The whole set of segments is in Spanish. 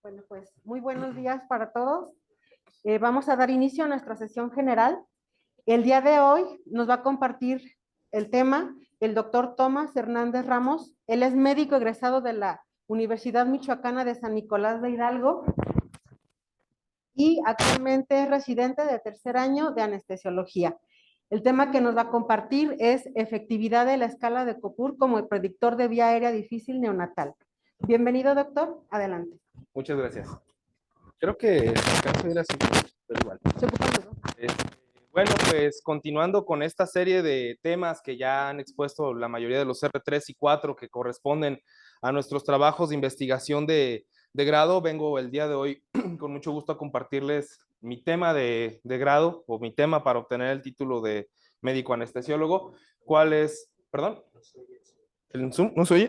Bueno, pues muy buenos días para todos. Vamos a dar inicio a nuestra sesión general. El día de hoy nos va a compartir el tema el doctor Tomás Hernández Ramos. Él es médico egresado de la Universidad Michoacana de San Nicolás de Hidalgo y actualmente es residente de tercer año de anestesiología. El tema que nos va a compartir es efectividad de la escala de Copur como el predictor de vía aérea difícil neonatal. Bienvenido, doctor. Adelante. Muchas gracias. Creo que el caso era así, pero igual. Bueno, pues continuando con esta serie de temas que ya han expuesto la mayoría de los R3 y 4 que corresponden a nuestros trabajos de investigación de grado, vengo el día de hoy con mucho gusto a compartirles mi tema de grado o mi tema para obtener el título de médico anestesiólogo. ¿Cuál es? ¿Perdón? ¿El Zoom no se oye?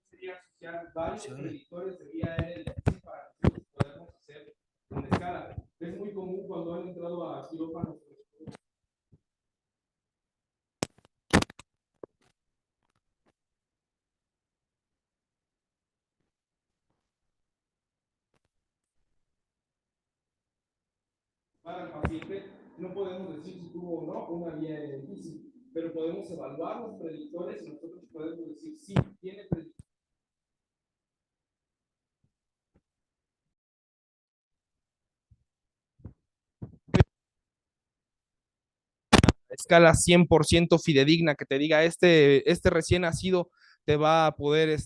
Sería asociar varios predictores de vía aérea para que podamos hacer una escala. Es muy común cuando han entrado a quirófanos. Para el paciente, no podemos decir si tuvo o no una vía aérea difícil, pero podemos evaluar los predictores y nosotros podemos decir si tiene predictores. Escala 100% fidedigna que te diga este recién nacido te va a poder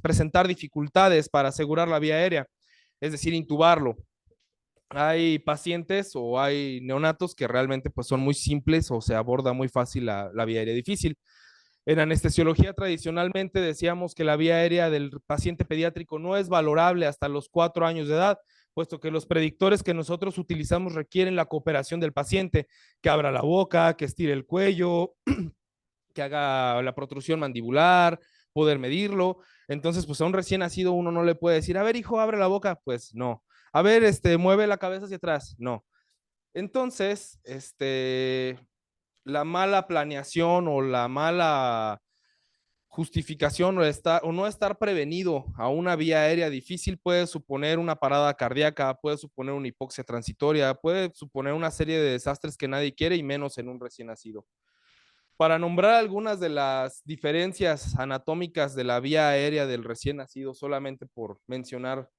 presentar dificultades para asegurar la vía aérea, es decir, intubarlo. Hay pacientes o hay neonatos que realmente pues, son muy simples o se aborda muy fácil la vía aérea difícil. En anestesiología tradicionalmente decíamos que la vía aérea del paciente pediátrico no es valorable hasta los 4 años de edad, puesto que los predictores que nosotros utilizamos requieren la cooperación del paciente, que abra la boca, que estire el cuello, que haga la protrusión mandibular, poder medirlo. Entonces, pues a un recién nacido uno no le puede decir, a ver, hijo, abre la boca. Pues no. A ver, mueve la cabeza hacia atrás. No. Entonces, la mala planeación o la mala justificación o no estar prevenido a una vía aérea difícil puede suponer una parada cardíaca, puede suponer una hipoxia transitoria, puede suponer una serie de desastres que nadie quiere y menos en un recién nacido. Para nombrar algunas de las diferencias anatómicas de la vía aérea del recién nacido, solamente por mencionar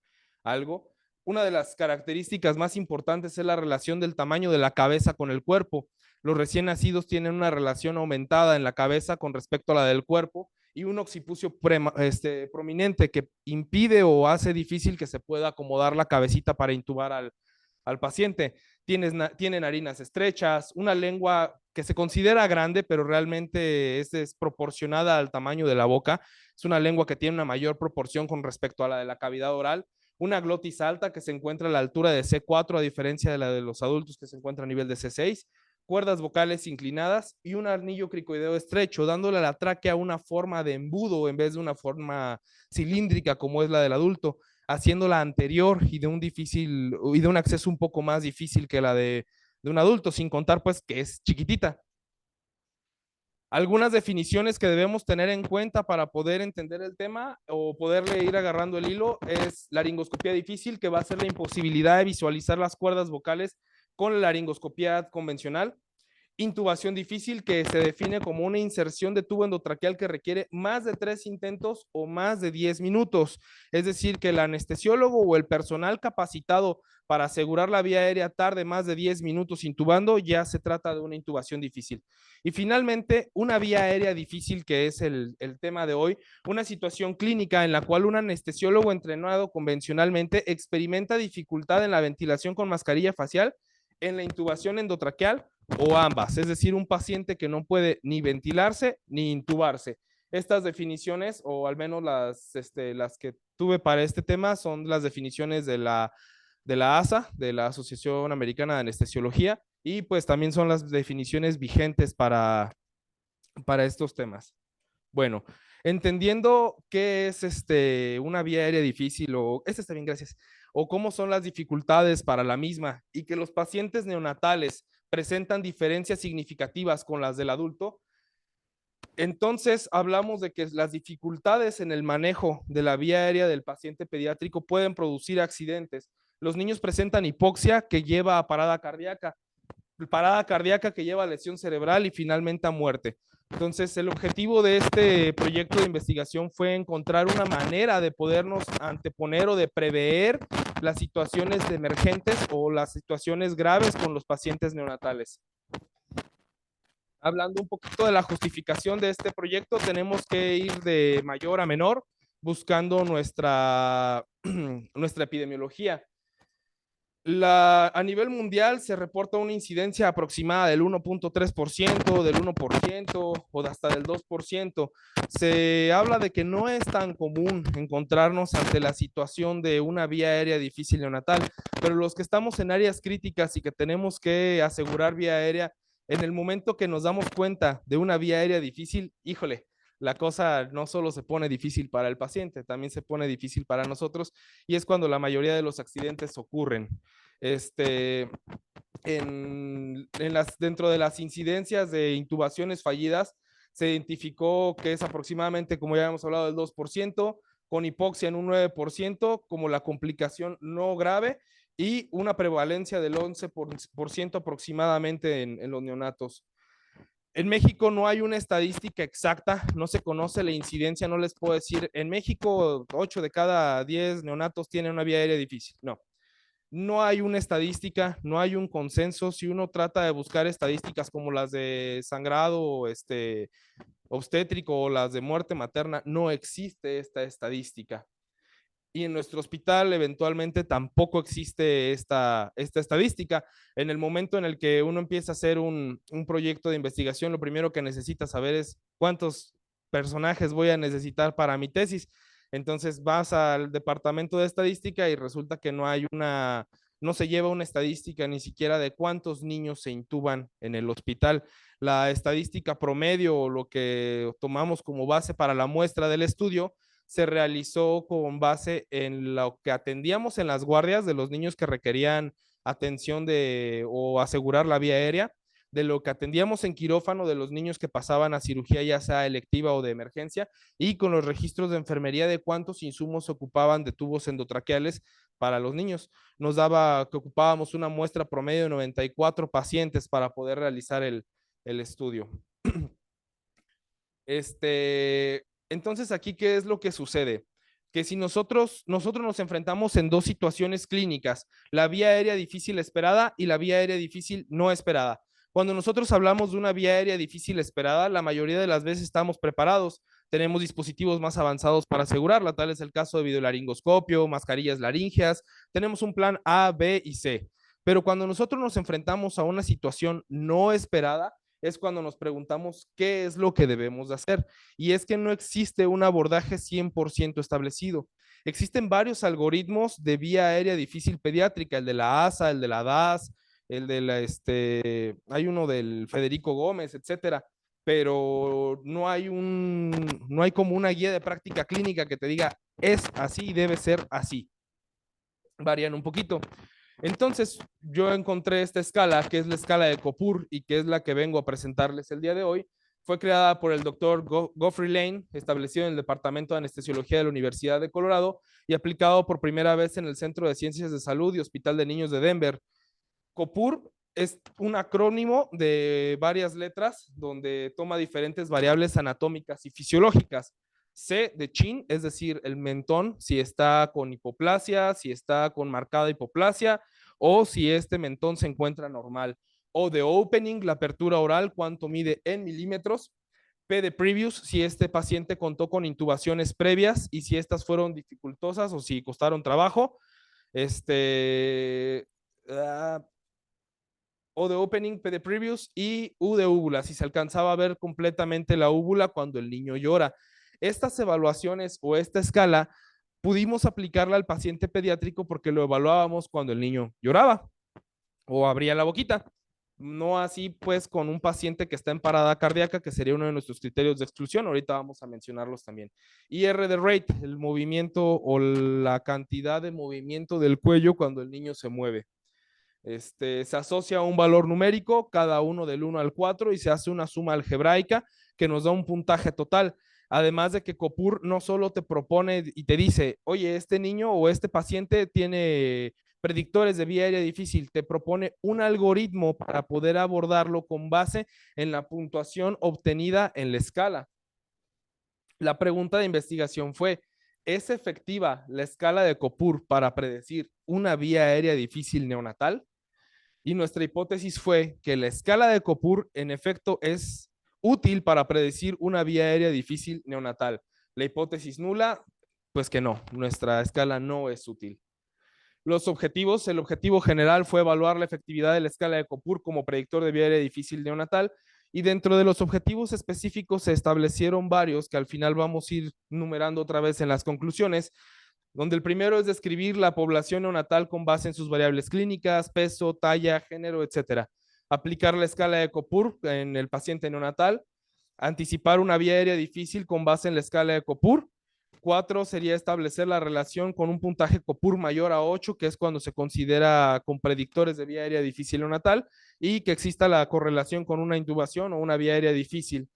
algo, una de las características más importantes es la relación del tamaño de la cabeza con el cuerpo. Los recién nacidos tienen una relación aumentada en la cabeza con respecto a la del cuerpo y un occipucio prominente que impide o hace difícil que se pueda acomodar la cabecita para intubar al paciente. Tiene narinas estrechas, una lengua que se considera grande, pero realmente es desproporcionada al tamaño de la boca. Es una lengua que tiene una mayor proporción con respecto a la de la cavidad oral. Una glotis alta que se encuentra a la altura de C4, a diferencia de la de los adultos que se encuentra a nivel de C6. cuerdas vocales inclinadas y un anillo cricoideo estrecho, dándole a la tráquea una forma de embudo en vez de una forma cilíndrica como es la del adulto, haciéndola anterior y de un acceso un poco más difícil que la de un adulto, sin contar pues que es chiquitita. Algunas definiciones que debemos tener en cuenta para poder entender el tema o poderle ir agarrando el hilo es laringoscopía difícil, que va a ser la imposibilidad de visualizar las cuerdas vocales con la laringoscopía convencional. Intubación difícil, que se define como una inserción de tubo endotraqueal que requiere más de 3 intentos o más de 10 minutos. Es decir, que el anestesiólogo o el personal capacitado para asegurar la vía aérea tarde más de 10 minutos intubando, ya se trata de una intubación difícil. Y finalmente, una vía aérea difícil, que es el tema de hoy, una situación clínica en la cual un anestesiólogo entrenado convencionalmente experimenta dificultad en la ventilación con mascarilla facial, en la intubación endotraqueal o ambas, es decir, un paciente que no puede ni ventilarse ni intubarse. Estas definiciones, o al menos las que tuve para este tema, son las definiciones de la ASA, de la Asociación Americana de Anestesiología, y pues también son las definiciones vigentes para estos temas. Bueno, entendiendo qué es una vía aérea difícil, o está bien, gracias, o cómo son las dificultades para la misma, y que los pacientes neonatales presentan diferencias significativas con las del adulto, entonces hablamos de que las dificultades en el manejo de la vía aérea del paciente pediátrico pueden producir accidentes. Los niños presentan hipoxia, que lleva a parada cardíaca que lleva a lesión cerebral y finalmente a muerte. Entonces, el objetivo de este proyecto de investigación fue encontrar una manera de podernos anteponer o de prever las situaciones de emergentes o las situaciones graves con los pacientes neonatales. Hablando un poquito de la justificación de este proyecto, tenemos que ir de mayor a menor buscando nuestra epidemiología. A nivel mundial se reporta una incidencia aproximada del 1.3%, del 1% o de hasta del 2%. Se habla de que no es tan común encontrarnos ante la situación de una vía aérea difícil neonatal, pero los que estamos en áreas críticas y que tenemos que asegurar vía aérea, en el momento que nos damos cuenta de una vía aérea difícil, híjole, la cosa no solo se pone difícil para el paciente, también se pone difícil para nosotros, y es cuando la mayoría de los accidentes ocurren. Dentro de las incidencias de intubaciones fallidas, se identificó que es aproximadamente, como ya hemos hablado, del 2%, con hipoxia en un 9%, como la complicación no grave, y una prevalencia del 11% aproximadamente en los neonatos. En México no hay una estadística exacta, no se conoce la incidencia, no les puedo decir, en México 8 de cada 10 neonatos tienen una vía aérea difícil, no hay una estadística, no hay un consenso. Si uno trata de buscar estadísticas como las de sangrado obstétrico o las de muerte materna, no existe esta estadística. Y en nuestro hospital eventualmente tampoco existe esta estadística. En el momento en el que uno empieza a hacer un proyecto de investigación, lo primero que necesita saber es cuántos personajes voy a necesitar para mi tesis. Entonces vas al departamento de estadística y resulta que no se lleva una estadística ni siquiera de cuántos niños se intuban en el hospital. La estadística promedio, o lo que tomamos como base para la muestra del estudio, se realizó con base en lo que atendíamos en las guardias de los niños que requerían atención o asegurar la vía aérea, de lo que atendíamos en quirófano de los niños que pasaban a cirugía, ya sea electiva o de emergencia, y con los registros de enfermería de cuántos insumos se ocupaban de tubos endotraqueales para los niños. Nos daba que ocupábamos una muestra promedio de 94 pacientes para poder realizar el estudio. Entonces, aquí, ¿qué es lo que sucede? Que si nosotros nos enfrentamos en dos situaciones clínicas, la vía aérea difícil esperada y la vía aérea difícil no esperada. Cuando nosotros hablamos de una vía aérea difícil esperada, la mayoría de las veces estamos preparados, tenemos dispositivos más avanzados para asegurarla, tal es el caso de videolaringoscopio, mascarillas laringeas, tenemos un plan A, B y C. Pero cuando nosotros nos enfrentamos a una situación no esperada, es cuando nos preguntamos qué es lo que debemos de hacer. Y es que no existe un abordaje 100% establecido. Existen varios algoritmos de vía aérea difícil pediátrica, el de la ASA, el de la DAS, el de hay uno del Federico Gómez, etcétera, pero no hay como una guía de práctica clínica que te diga es así y debe ser así. Varían un poquito. Entonces, yo encontré esta escala, que es la escala de Copur y que es la que vengo a presentarles el día de hoy. Fue creada por el doctor Geoffrey Lane, establecido en el Departamento de Anestesiología de la Universidad de Colorado y aplicado por primera vez en el Centro de Ciencias de Salud y Hospital de Niños de Denver. Copur es un acrónimo de varias letras donde toma diferentes variables anatómicas y fisiológicas. C de chin, es decir, el mentón, si está con hipoplasia, si está con marcada hipoplasia o si este mentón se encuentra normal. O de opening, la apertura oral, cuánto mide en milímetros. P de previous, si este paciente contó con intubaciones previas y si estas fueron dificultosas o si costaron trabajo. O de opening, P de previous y U de úvula, si se alcanzaba a ver completamente la úvula cuando el niño llora. Estas evaluaciones o esta escala pudimos aplicarla al paciente pediátrico porque lo evaluábamos cuando el niño lloraba o abría la boquita. No así pues con un paciente que está en parada cardíaca, que sería uno de nuestros criterios de exclusión. Ahorita vamos a mencionarlos también. Y R de rate, el movimiento o la cantidad de movimiento del cuello cuando el niño se mueve. Se asocia a un valor numérico, cada uno del 1 al 4, y se hace una suma algebraica que nos da un puntaje total. Además de que Copur no solo te propone y te dice, oye, este niño o este paciente tiene predictores de vía aérea difícil, te propone un algoritmo para poder abordarlo con base en la puntuación obtenida en la escala. La pregunta de investigación fue, ¿es efectiva la escala de Copur para predecir una vía aérea difícil neonatal? Y nuestra hipótesis fue que la escala de Copur en efecto es útil para predecir una vía aérea difícil neonatal. La hipótesis nula, pues que no, nuestra escala no es útil. Los objetivos, el objetivo general fue evaluar la efectividad de la escala de Copur como predictor de vía aérea difícil neonatal y dentro de los objetivos específicos se establecieron varios que al final vamos a ir numerando otra vez en las conclusiones, donde el primero es describir la población neonatal con base en sus variables clínicas, peso, talla, género, etcétera. Aplicar la escala de Copur en el paciente neonatal, anticipar una vía aérea difícil con base en la escala de Copur. 4 sería establecer la relación con un puntaje Copur mayor a 8, que es cuando se considera con predictores de vía aérea difícil neonatal, y que exista la correlación con una intubación o una vía aérea difícil.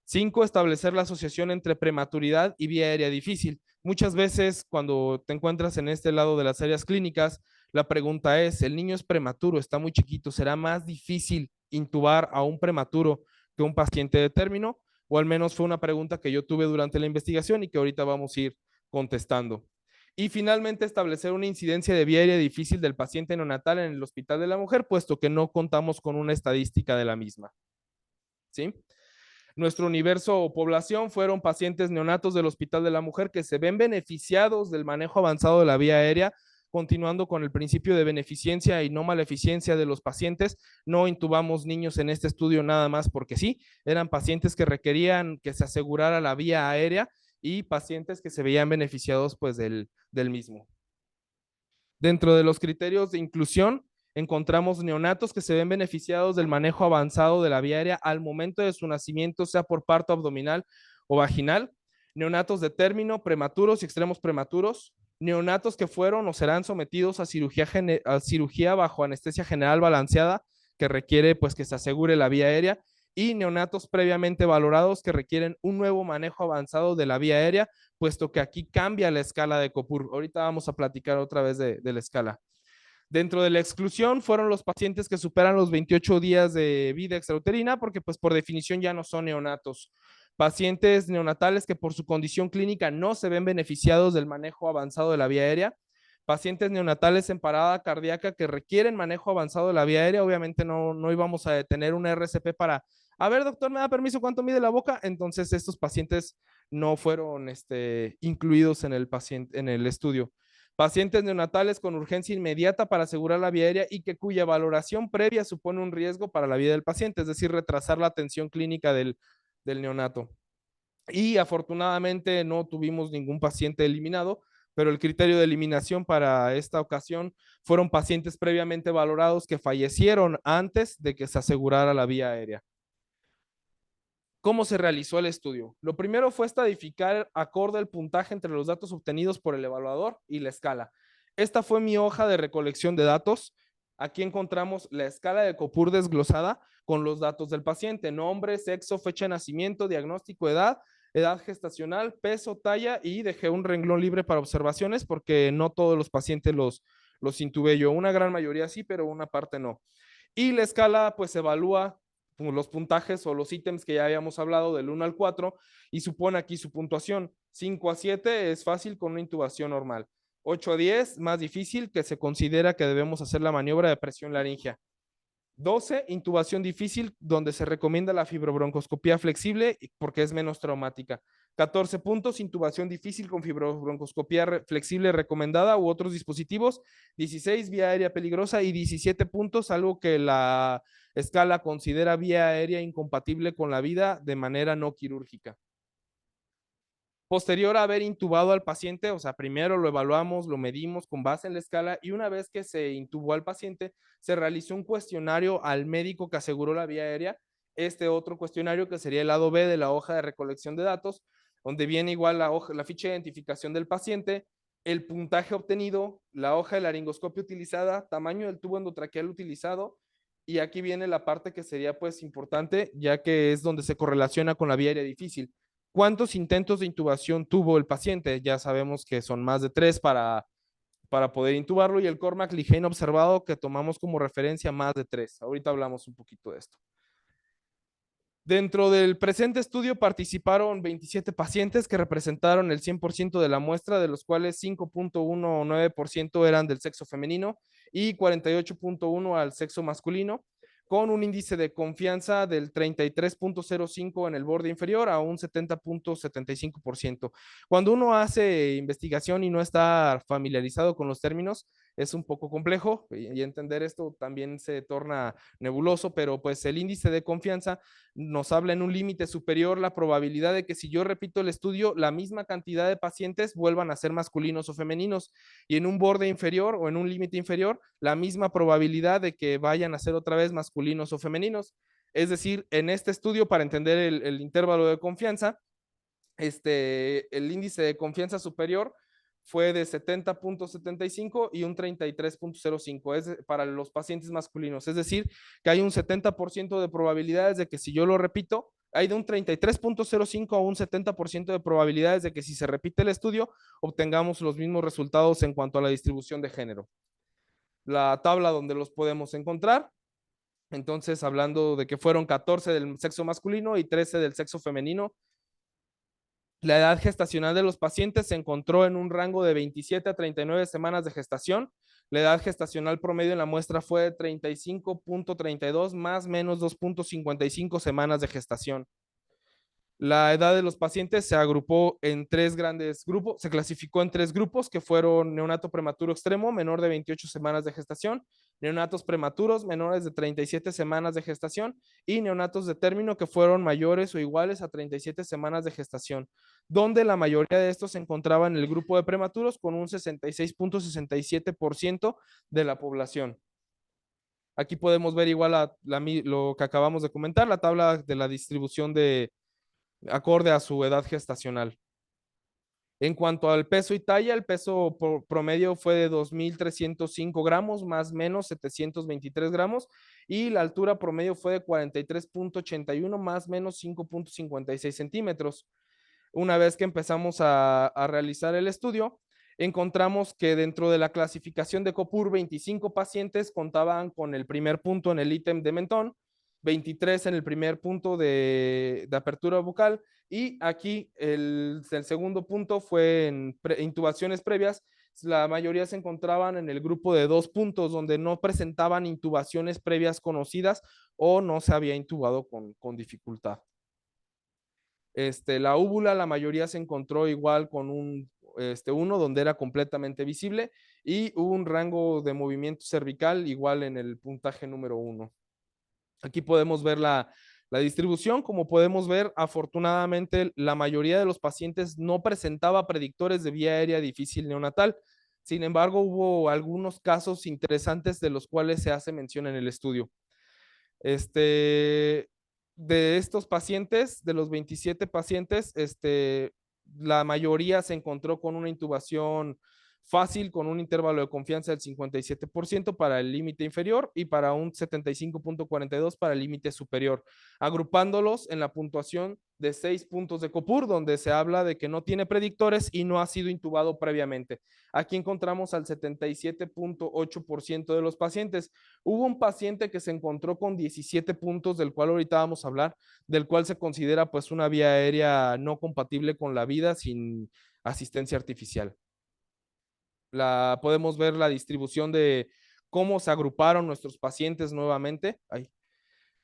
5, establecer la asociación entre prematuridad y vía aérea difícil. Muchas veces cuando te encuentras en este lado de las áreas clínicas, la pregunta es, ¿el niño es prematuro, está muy chiquito, será más difícil intubar a un prematuro que un paciente de término? O al menos fue una pregunta que yo tuve durante la investigación y que ahorita vamos a ir contestando. Y finalmente establecer una incidencia de vía aérea difícil del paciente neonatal en el Hospital de la Mujer, puesto que no contamos con una estadística de la misma. ¿Sí? Nuestro universo o población fueron pacientes neonatos del Hospital de la Mujer que se ven beneficiados del manejo avanzado de la vía aérea, continuando con el principio de beneficencia y no maleficencia de los pacientes. No intubamos niños en este estudio nada más porque sí, eran pacientes que requerían que se asegurara la vía aérea y pacientes que se veían beneficiados pues del mismo. Dentro de los criterios de inclusión, encontramos neonatos que se ven beneficiados del manejo avanzado de la vía aérea al momento de su nacimiento, sea por parto abdominal o vaginal, neonatos de término, prematuros y extremos prematuros, neonatos que fueron o serán sometidos a cirugía bajo anestesia general balanceada, que requiere pues que se asegure la vía aérea, y neonatos previamente valorados que requieren un nuevo manejo avanzado de la vía aérea, puesto que aquí cambia la escala de Copur. Ahorita vamos a platicar otra vez de la escala. Dentro de la exclusión fueron los pacientes que superan los 28 días de vida extrauterina, porque pues por definición ya no son neonatos. Pacientes neonatales que por su condición clínica no se ven beneficiados del manejo avanzado de la vía aérea. Pacientes neonatales en parada cardíaca que requieren manejo avanzado de la vía aérea. Obviamente no íbamos a detener una RCP para, a ver, doctor, ¿me da permiso cuánto mide la boca? Entonces estos pacientes no fueron incluidos en el estudio. Pacientes neonatales con urgencia inmediata para asegurar la vía aérea y que cuya valoración previa supone un riesgo para la vida del paciente, es decir, retrasar la atención clínica del neonato. Y afortunadamente no tuvimos ningún paciente eliminado pero el criterio de eliminación para esta ocasión fueron pacientes previamente valorados que fallecieron antes de que se asegurara la vía aérea. ¿Cómo se realizó el estudio? Lo primero fue estadificar acorde el puntaje entre los datos obtenidos por el evaluador y la escala. Esta fue mi hoja de recolección de datos. Aquí encontramos la escala de Copur desglosada con los datos del paciente: nombre, sexo, fecha de nacimiento, diagnóstico, edad, edad gestacional, peso, talla, y dejé un renglón libre para observaciones porque no todos los pacientes los intubé yo. Una gran mayoría sí, pero una parte no. Y la escala pues evalúa los puntajes o los ítems que ya habíamos hablado del 1 al 4 y supone aquí su puntuación. 5 a 7 es fácil con una intubación normal. 8 a 10, más difícil, que se considera que debemos hacer la maniobra de presión laringea. 12, intubación difícil, donde se recomienda la fibrobroncoscopía flexible porque es menos traumática. 14 puntos, intubación difícil con fibrobroncoscopía flexible recomendada u otros dispositivos. 16, vía aérea peligrosa. Y 17 puntos, algo que la escala considera vía aérea incompatible con la vida de manera no quirúrgica. Posterior a haber intubado al paciente, o sea, primero lo evaluamos, lo medimos con base en la escala, y una vez que se intubó al paciente, se realizó un cuestionario al médico que aseguró la vía aérea. Este otro cuestionario, que sería el lado B de la hoja de recolección de datos, donde viene igual la ficha de identificación del paciente, el puntaje obtenido, la hoja de laringoscopio utilizada, tamaño del tubo endotraqueal utilizado, y aquí viene la parte que sería pues importante, ya que es donde se correlaciona con la vía aérea difícil. ¿Cuántos intentos de intubación tuvo el paciente? Ya sabemos que son más de 3 para poder intubarlo, y el Cormac Ligeno observado, que tomamos como referencia, más de 3. Ahorita hablamos un poquito de esto. Dentro del presente estudio participaron 27 pacientes que representaron el 100% de la muestra, de los cuales 5.19% eran del sexo femenino y 48.1% al sexo masculino, con un índice de confianza del 33.05 en el borde inferior a un 70.75%. Cuando uno hace investigación y no está familiarizado con los términos, es un poco complejo, y entender esto también se torna nebuloso, pero pues el índice de confianza nos habla en un límite superior la probabilidad de que, si yo repito el estudio, la misma cantidad de pacientes vuelvan a ser masculinos o femeninos, y en un borde inferior o en un límite inferior, la misma probabilidad de que vayan a ser otra vez masculinos o femeninos. Es decir, en este estudio, para entender el intervalo de confianza, el índice de confianza superior fue de 70.75 y un 33.05 es para los pacientes masculinos. Es decir, que hay un 70% de probabilidades de que, si yo lo repito, hay de un 33.05 a un 70% de probabilidades de que, si se repite el estudio, obtengamos los mismos resultados en cuanto a la distribución de género. La tabla donde los podemos encontrar. Entonces, hablando de que fueron 14 del sexo masculino y 13 del sexo femenino. La edad gestacional de los pacientes se encontró en un rango de 27 a 39 semanas de gestación. La edad gestacional promedio en la muestra fue de 35.32 más menos 2.55 semanas de gestación. La edad de los pacientes se agrupó en 3 grandes grupos, se clasificó en 3 grupos, que fueron neonato prematuro extremo, menor de 28 semanas de gestación, neonatos prematuros, menores de 37 semanas de gestación, y neonatos de término, que fueron mayores o iguales a 37 semanas de gestación, donde la mayoría de estos se encontraba en el grupo de prematuros, con un 66.67% de la población. Aquí podemos ver igual lo que acabamos de comentar, la tabla de la distribución acorde a su edad gestacional. En cuanto al peso y talla, el peso promedio fue de 2.305 gramos, más menos 723 gramos, y la altura promedio fue de 43.81, más menos 5.56 centímetros. Una vez que empezamos a realizar el estudio, encontramos que dentro de la clasificación de Copur, 25 pacientes contaban con el primer punto en el ítem de mentón, 23 en el primer punto de apertura bucal, y aquí el segundo punto fue en intubaciones previas. La mayoría se encontraban en el grupo de 2 puntos, donde no presentaban intubaciones previas conocidas o no se había intubado con dificultad. La úvula, la mayoría se encontró igual con uno donde era completamente visible, y hubo un rango de movimiento cervical igual en el puntaje número 1. Aquí podemos ver la La distribución, como podemos ver, afortunadamente la mayoría de los pacientes no presentaba predictores de vía aérea difícil neonatal. Sin embargo, hubo algunos casos interesantes de los cuales se hace mención en el estudio. De estos pacientes, de los 27 pacientes, la mayoría se encontró con una intubación fácil, con un intervalo de confianza del 57% para el límite inferior y para un 75.42 para el límite superior, agrupándolos en la puntuación de 6 puntos de Copur, donde se habla de que no tiene predictores y no ha sido intubado previamente. Aquí encontramos al 77.8% de los pacientes. Hubo un paciente que se encontró con 17 puntos, del cual ahorita vamos a hablar, del cual se considera pues una vía aérea no compatible con la vida sin asistencia artificial. Podemos ver la distribución de cómo se agruparon nuestros pacientes nuevamente, ahí,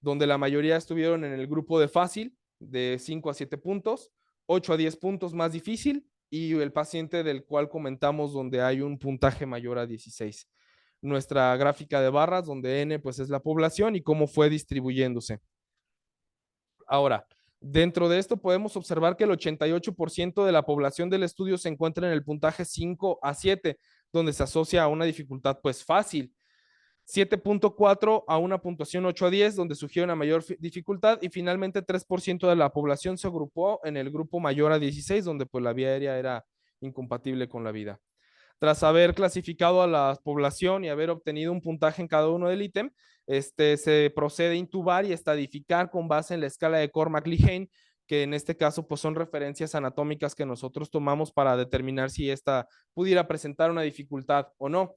donde la mayoría estuvieron en el grupo de fácil, de 5 a 7 puntos, 8 a 10 puntos más difícil, y el paciente del cual comentamos donde hay un puntaje mayor a 16. Nuestra gráfica de barras, donde N pues es la población y cómo fue distribuyéndose. Ahora, dentro de esto podemos observar que el 88% de la población del estudio se encuentra en el puntaje 5 a 7, donde se asocia a una dificultad pues fácil. 7.4 a una puntuación 8 a 10, donde sugiere una mayor dificultad, y finalmente 3% de la población se agrupó en el grupo mayor a 16, donde pues la vía aérea era incompatible con la vida. Tras haber clasificado a la población y haber obtenido un puntaje en cada uno del ítem, se procede a intubar y estadificar con base en la escala de Cormack-Lehane, que en este caso pues son referencias anatómicas que nosotros tomamos para determinar si esta pudiera presentar una dificultad o no.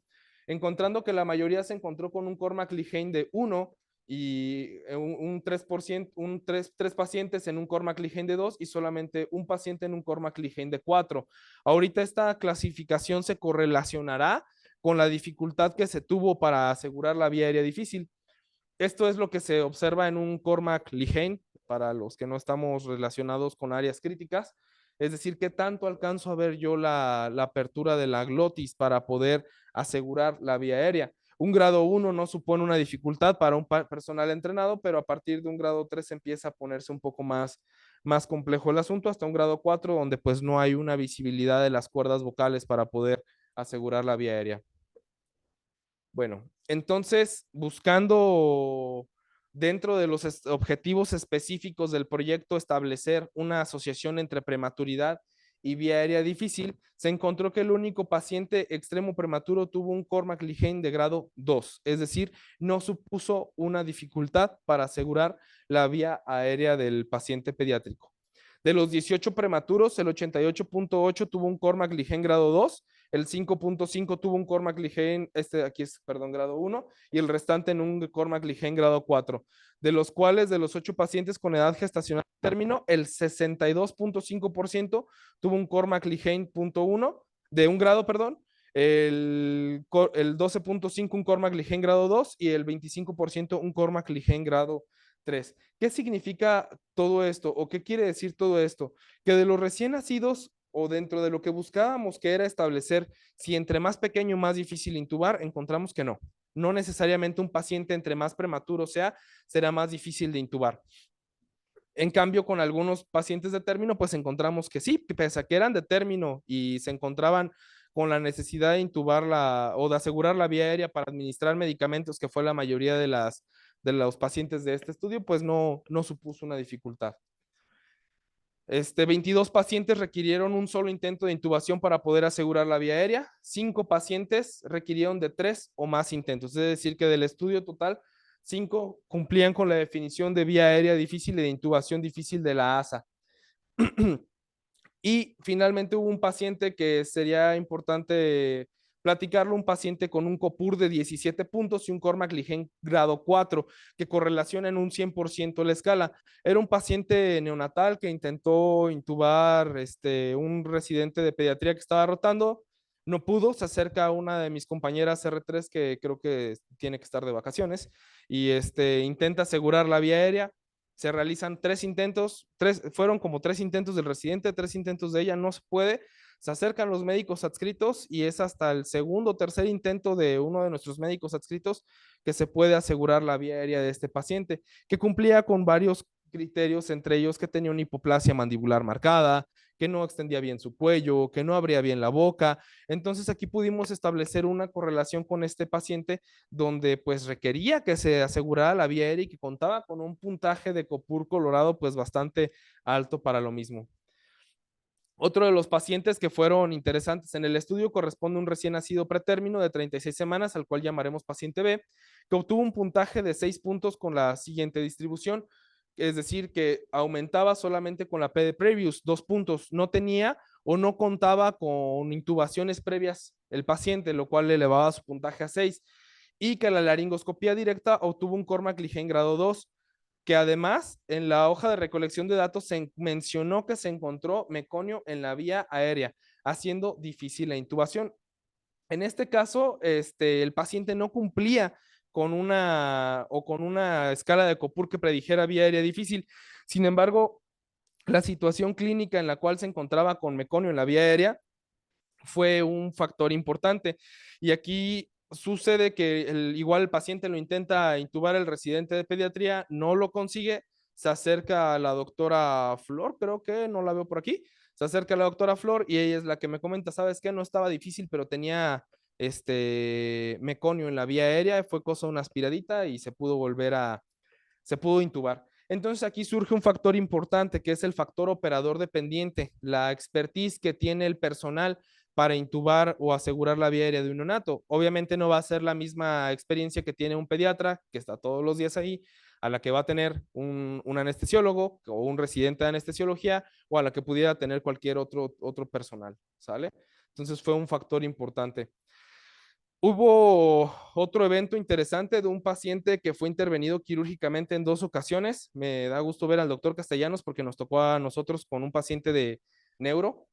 Encontrando que la mayoría se encontró con un Cormack-Lehane de 1 y un 3%, tres pacientes en un Cormack-Lehane de 2 y solamente un paciente en un Cormack-Lehane de 4. Ahorita esta clasificación se correlacionará con la dificultad que se tuvo para asegurar la vía aérea difícil. Esto es lo que se observa en un Cormack-Lehane para los que no estamos relacionados con áreas críticas. Es decir, qué tanto alcanzo a ver yo la apertura de la glotis para poder asegurar la vía aérea. Un grado 1 no supone una dificultad para un personal entrenado, pero a partir de un grado 3 empieza a ponerse un poco más complejo el asunto, hasta un grado 4 donde pues no hay una visibilidad de las cuerdas vocales para poder asegurar la vía aérea. Bueno, entonces, buscando dentro de los objetivos específicos del proyecto establecer una asociación entre prematuridad y vía aérea difícil, se encontró que el único paciente extremo prematuro tuvo un Cormack-Lehane de grado 2, es decir, no supuso una dificultad para asegurar la vía aérea del paciente pediátrico. De los 18 prematuros, el 88.8 tuvo un Cormack-Lehane grado 2, el 5.5 tuvo un Cormack-Lehane, aquí es, perdón, grado 1, y el restante en un Cormack-Lehane grado 4, de los cuales de los 8 pacientes con edad gestacional término, el 62.5% tuvo un Cormack-Lehane .1, de un grado, perdón, el 12.5 un Cormack-Lehane grado 2 y el 25% un Cormack-Lehane grado 3. ¿Qué significa todo esto o qué quiere decir todo esto? Que de los recién nacidos o dentro de lo que buscábamos, que era establecer si entre más pequeño más difícil intubar, encontramos que no. No necesariamente un paciente entre más prematuro sea, será más difícil de intubar. En cambio, con algunos pacientes de término, pues encontramos que sí, pese a que eran de término y se encontraban con la necesidad de intubarla o de asegurar la vía aérea para administrar medicamentos, que fue la mayoría de los pacientes de este estudio, pues no supuso una dificultad. 22 pacientes requirieron un solo intento de intubación para poder asegurar la vía aérea. 5 pacientes requirieron de 3 o más intentos. Es decir, que del estudio total, 5 cumplían con la definición de vía aérea difícil y de intubación difícil de la ASA. Y finalmente hubo un paciente que sería importante platicarlo, un paciente con un Copur de 17 puntos y un Cormack-Lehane grado 4, que correlaciona en un 100% la escala. Era un paciente neonatal que intentó intubar un residente de pediatría que estaba rotando, no pudo, se acerca a una de mis compañeras R3 que creo que tiene que estar de vacaciones y intenta asegurar la vía aérea. Se realizan 3 intentos, fueron como 3 intentos del residente, 3 intentos de ella, no se puede. Se acercan los médicos adscritos y es hasta el segundo o tercer intento de uno de nuestros médicos adscritos que se puede asegurar la vía aérea de este paciente, que cumplía con varios criterios, entre ellos que tenía una hipoplasia mandibular marcada, que no extendía bien su cuello, que no abría bien la boca. Entonces aquí pudimos establecer una correlación con este paciente donde pues requería que se asegurara la vía aérea y que contaba con un puntaje de Copur Colorado pues bastante alto para lo mismo. Otro de los pacientes que fueron interesantes en el estudio corresponde a un recién nacido pretérmino de 36 semanas, al cual llamaremos paciente B, que obtuvo un puntaje de 6 puntos con la siguiente distribución, es decir, que aumentaba solamente con la P de previous, 2 puntos, no tenía o no contaba con intubaciones previas el paciente, lo cual le elevaba su puntaje a 6, y que la laringoscopía directa obtuvo un Cormac Ligen grado 2, que además en la hoja de recolección de datos se mencionó que se encontró meconio en la vía aérea, haciendo difícil la intubación. En este caso, el paciente no cumplía con una escala de Copur que predijera vía aérea difícil. Sin embargo, la situación clínica en la cual se encontraba con meconio en la vía aérea fue un factor importante. Y aquí sucede que igual el paciente lo intenta intubar el residente de pediatría, no lo consigue, se acerca a la doctora Flor, creo que no la veo por aquí, se acerca a la doctora Flor y ella es la que me comenta, ¿sabes qué? No estaba difícil, pero tenía meconio en la vía aérea, fue cosa de una aspiradita y se pudo intubar. Entonces aquí surge un factor importante que es el factor operador dependiente, la expertise que tiene el personal para intubar o asegurar la vía aérea de un neonato. Obviamente no va a ser la misma experiencia que tiene un pediatra, que está todos los días ahí, a la que va a tener un anestesiólogo o un residente de anestesiología o a la que pudiera tener cualquier otro personal, ¿sale? Entonces fue un factor importante. Hubo otro evento interesante de un paciente que fue intervenido quirúrgicamente en 2 ocasiones. Me da gusto ver al doctor Castellanos porque nos tocó a nosotros con un paciente de neuro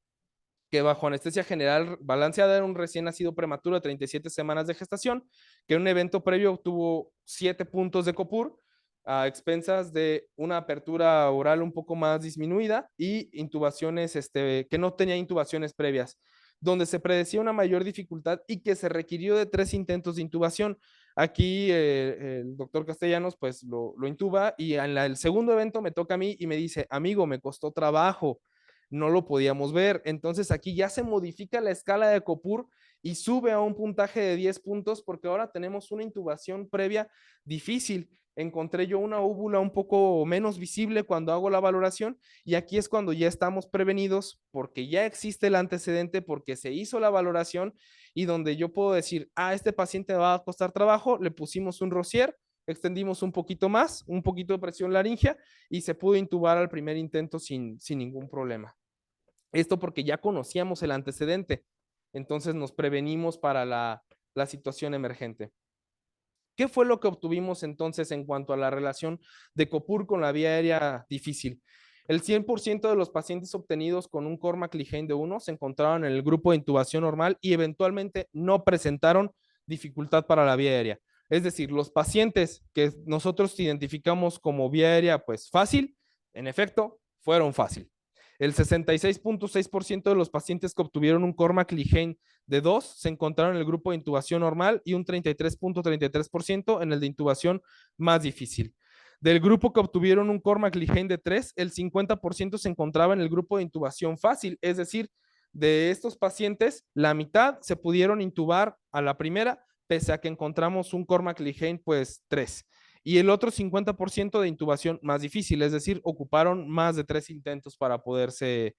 que bajo anestesia general balanceada era un recién nacido prematuro de 37 semanas de gestación, que en un evento previo obtuvo 7 puntos de Copur a expensas de una apertura oral un poco más disminuida y intubaciones, que no tenía intubaciones previas, donde se predecía una mayor dificultad y que se requirió de 3 intentos de intubación. Aquí el doctor Castellanos pues lo intuba y en el segundo evento me toca a mí y me dice, amigo, me costó trabajo, no lo podíamos ver. Entonces aquí ya se modifica la escala de Copur y sube a un puntaje de 10 puntos porque ahora tenemos una intubación previa difícil. Encontré yo una úvula un poco menos visible cuando hago la valoración y aquí es cuando ya estamos prevenidos porque ya existe el antecedente, porque se hizo la valoración y donde yo puedo decir, este paciente va a costar trabajo, le pusimos un Rosier, extendimos un poquito más, un poquito de presión laringea y se pudo intubar al primer intento sin ningún problema. Esto porque ya conocíamos el antecedente, entonces nos prevenimos para la situación emergente. ¿Qué fue lo que obtuvimos entonces en cuanto a la relación de Copur con la vía aérea difícil? El 100% de los pacientes obtenidos con un Cormac Ligen de 1 se encontraron en el grupo de intubación normal y eventualmente no presentaron dificultad para la vía aérea. Es decir, los pacientes que nosotros identificamos como vía aérea pues fácil, en efecto, fueron fácil. El 66.6% de los pacientes que obtuvieron un Cormac Ligen de 2 se encontraron en el grupo de intubación normal y un 33.33% en el de intubación más difícil. Del grupo que obtuvieron un Cormac Ligen de 3, el 50% se encontraba en el grupo de intubación fácil, es decir, de estos pacientes, la mitad se pudieron intubar a la primera, pese a que encontramos un Cormac Ligen pues 3 y el otro 50% de intubación más difícil, es decir, ocuparon más de 3 intentos para poderse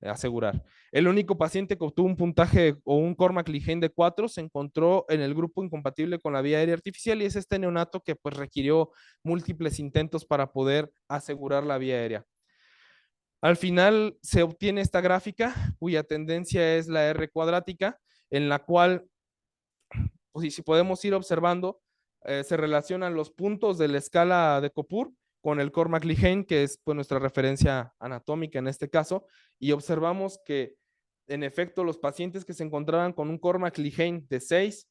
asegurar. El único paciente que obtuvo un puntaje o un Cormac Ligen de 4 se encontró en el grupo incompatible con la vía aérea artificial y es este neonato que pues requirió múltiples intentos para poder asegurar la vía aérea. Al final se obtiene esta gráfica cuya tendencia es la R cuadrática, en la cual, pues, si podemos ir observando, se relacionan los puntos de la escala de Copur con el Cormac Ligen, que es pues, nuestra referencia anatómica en este caso, y observamos que en efecto los pacientes que se encontraban con un Cormac Ligen de 6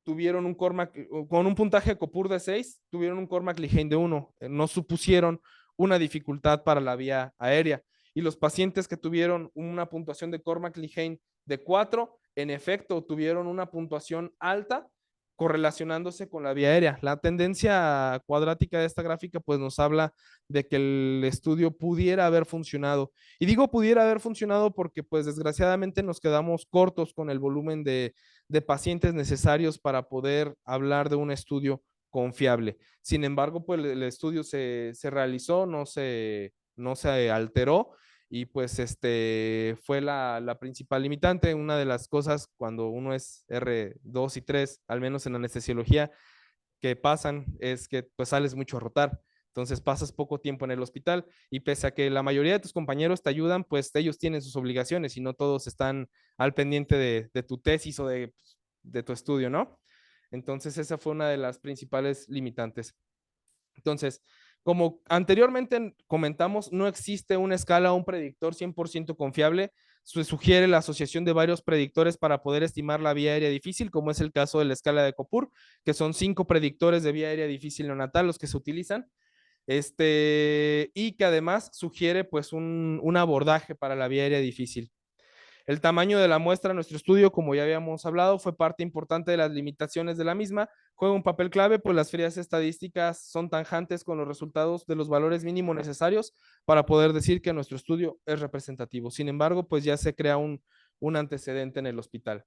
tuvieron un Cormac, con un puntaje de Copur de 6, tuvieron un Cormac Ligen de 1, no supusieron una dificultad para la vía aérea. Y los pacientes que tuvieron una puntuación de Cormac Ligen de 4, en efecto, tuvieron una puntuación alta correlacionándose con la vía aérea. La tendencia cuadrática de esta gráfica pues nos habla de que el estudio pudiera haber funcionado. Y digo pudiera haber funcionado porque pues desgraciadamente nos quedamos cortos con el volumen de pacientes necesarios para poder hablar de un estudio confiable. Sin embargo, pues el estudio se realizó, no se alteró y pues fue la principal limitante. Una de las cosas cuando uno es R2 y 3, al menos en anestesiología, que pasan es que pues sales mucho a rotar. Entonces pasas poco tiempo en el hospital y pese a que la mayoría de tus compañeros te ayudan, pues ellos tienen sus obligaciones y no todos están al pendiente de tu tesis o de tu estudio, ¿no? Entonces esa fue una de las principales limitantes. Entonces, como anteriormente comentamos, no existe una escala o un predictor 100% confiable. Se sugiere la asociación de varios predictores para poder estimar la vía aérea difícil, como es el caso de la escala de Copur, que son 5 predictores de vía aérea difícil neonatal los que se utilizan. Y que además sugiere pues un abordaje para la vía aérea difícil. El tamaño de la muestra en nuestro estudio, como ya habíamos hablado, fue parte importante de las limitaciones de la misma. Juega un papel clave, pues las frías estadísticas son tajantes con los resultados de los valores mínimos necesarios para poder decir que nuestro estudio es representativo. Sin embargo, pues ya se crea un antecedente en el hospital.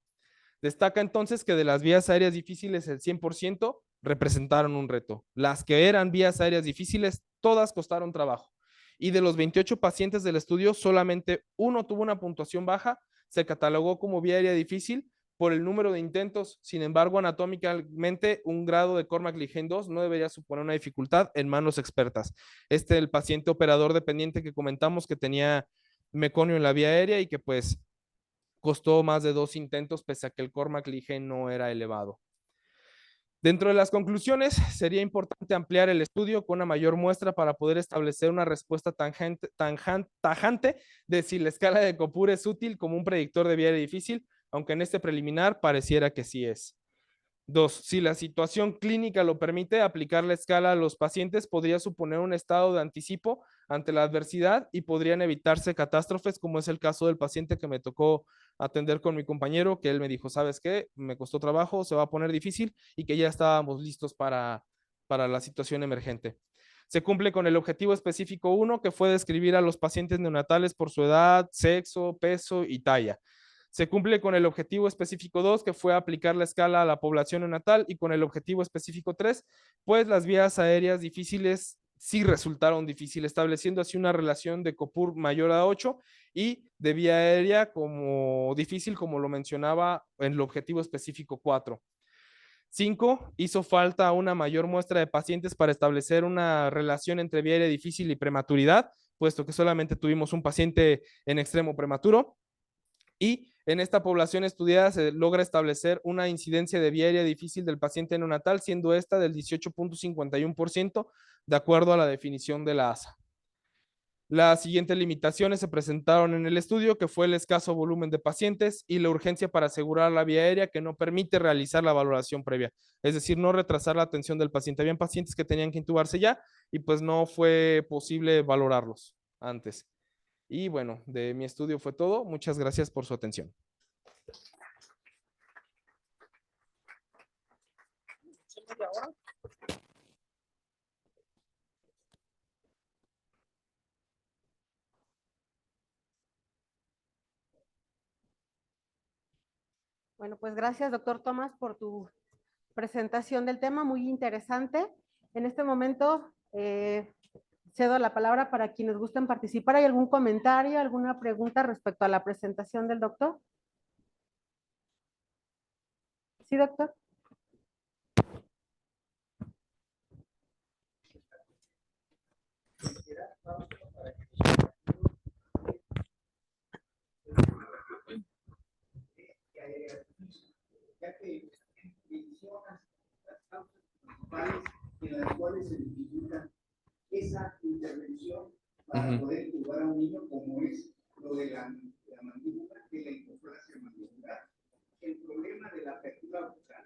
Destaca entonces que de las vías aéreas difíciles, el 100% representaron un reto. Las que eran vías aéreas difíciles, todas costaron trabajo. Y de los 28 pacientes del estudio, solamente uno tuvo una puntuación baja, se catalogó como vía aérea difícil por el número de intentos. Sin embargo, anatómicamente, un grado de Cormack-Ligen 2 no debería suponer una dificultad en manos expertas. El paciente operador dependiente que comentamos que tenía meconio en la vía aérea y que pues costó más de 2 intentos pese a que el Cormack-Ligen no era elevado. Dentro de las conclusiones, sería importante ampliar el estudio con una mayor muestra para poder establecer una respuesta tajante de si la escala de Copur es útil como un predictor de vía difícil, aunque en este preliminar pareciera que sí es. 2. Si la situación clínica lo permite, aplicar la escala a los pacientes podría suponer un estado de anticipo ante la adversidad y podrían evitarse catástrofes, como es el caso del paciente que me tocó atender con mi compañero, que él me dijo, ¿sabes qué? Me costó trabajo, se va a poner difícil y que ya estábamos listos para la situación emergente. Se cumple con el objetivo específico 1, que fue describir a los pacientes neonatales por su edad, sexo, peso y talla. Se cumple con el objetivo específico 2, que fue aplicar la escala a la población neonatal, y con el objetivo específico 3, pues las vías aéreas difíciles sí resultaron difíciles, estableciendo así una relación de Copur mayor a 8 y de vía aérea como difícil, como lo mencionaba en el objetivo específico 4. 5. Hizo falta una mayor muestra de pacientes para establecer una relación entre vía aérea difícil y prematuridad, puesto que solamente tuvimos un paciente en extremo prematuro. Y en esta población estudiada se logra establecer una incidencia de vía aérea difícil del paciente neonatal, siendo esta del 18.51%, de acuerdo a la definición de la ASA. Las siguientes limitaciones se presentaron en el estudio, que fue el escaso volumen de pacientes y la urgencia para asegurar la vía aérea, que no permite realizar la valoración previa, es decir, no retrasar la atención del paciente. Habían pacientes que tenían que intubarse ya y pues no fue posible valorarlos antes. Y bueno, de mi estudio fue todo. Muchas gracias por su atención. Bueno, pues gracias, doctor Tomás, por tu presentación del tema, muy interesante. En este momento cedo la palabra para quienes gusten participar. ¿Hay algún comentario, alguna pregunta respecto a la presentación del doctor? Sí, doctor. Ya que mencionas las causas principales en las cuales se dificulta esa intervención para poder intubar a un niño, como es lo de la mandíbula, de la hipoplasia mandibular, el problema de la apertura bucal,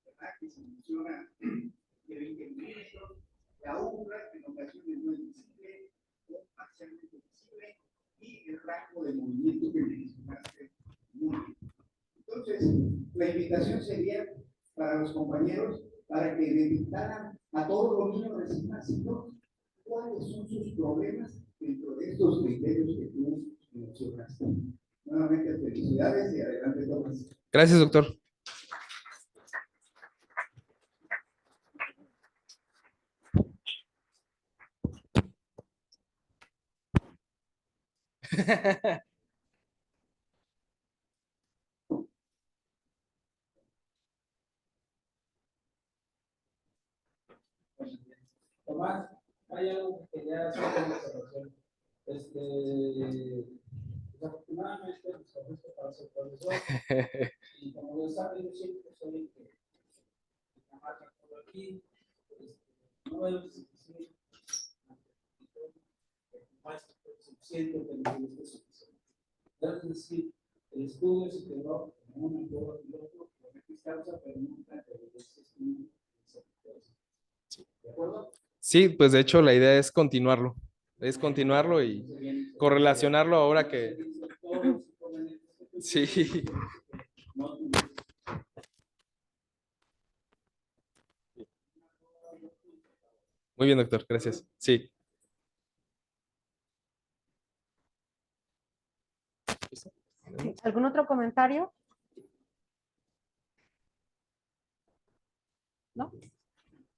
¿verdad? Que se menciona de 20 milímetros, la úvula, que en ocasiones no es visible, o parcialmente visible, y el rango de movimiento que mencionaste muy bien. Entonces, la invitación sería para los compañeros, para que detectaran a todos los niños recién nacidos cuáles son sus problemas dentro de estos criterios que tú mencionaste. Nuevamente, felicidades y adelante, Tomás. Gracias, doctor. Tomás, hay algo que quería hacer con la observación. Desafortunadamente, pues, conozco para ser profesor, y como lo saben, yo siempre soy el que marca todo aquí. No es suficiente, más suficiente, pero no es suficiente. Es decir, el estudio se quedó como un acuerdo piloto, con X causa, pero nunca te obedeces un. ¿De acuerdo? Sí, pues de hecho la idea es continuarlo y correlacionarlo ahora que... Sí. Muy bien, doctor, gracias. Sí. Sí, ¿algún otro comentario? ¿No?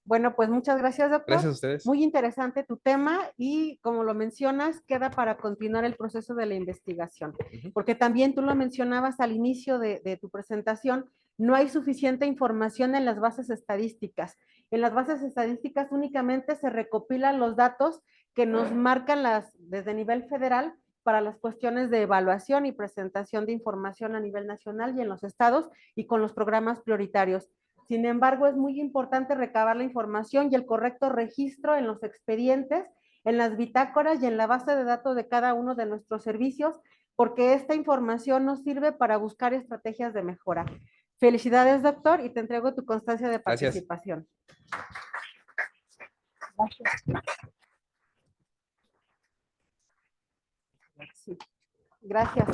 Bueno, pues muchas gracias, doctor. Gracias a ustedes. Muy interesante tu tema y como lo mencionas, queda para continuar el proceso de la investigación, porque también tú lo mencionabas al inicio de tu presentación, no hay suficiente información en las bases estadísticas. En las bases estadísticas únicamente se recopilan los datos que nos marcan desde nivel federal para las cuestiones de evaluación y presentación de información a nivel nacional y en los estados y con los programas prioritarios. Sin embargo, es muy importante recabar la información y el correcto registro en los expedientes, en las bitácoras y en la base de datos de cada uno de nuestros servicios, porque esta información nos sirve para buscar estrategias de mejora. Felicidades, doctor, y te entrego tu constancia de Gracias. participación. Gracias. Sí. Gracias.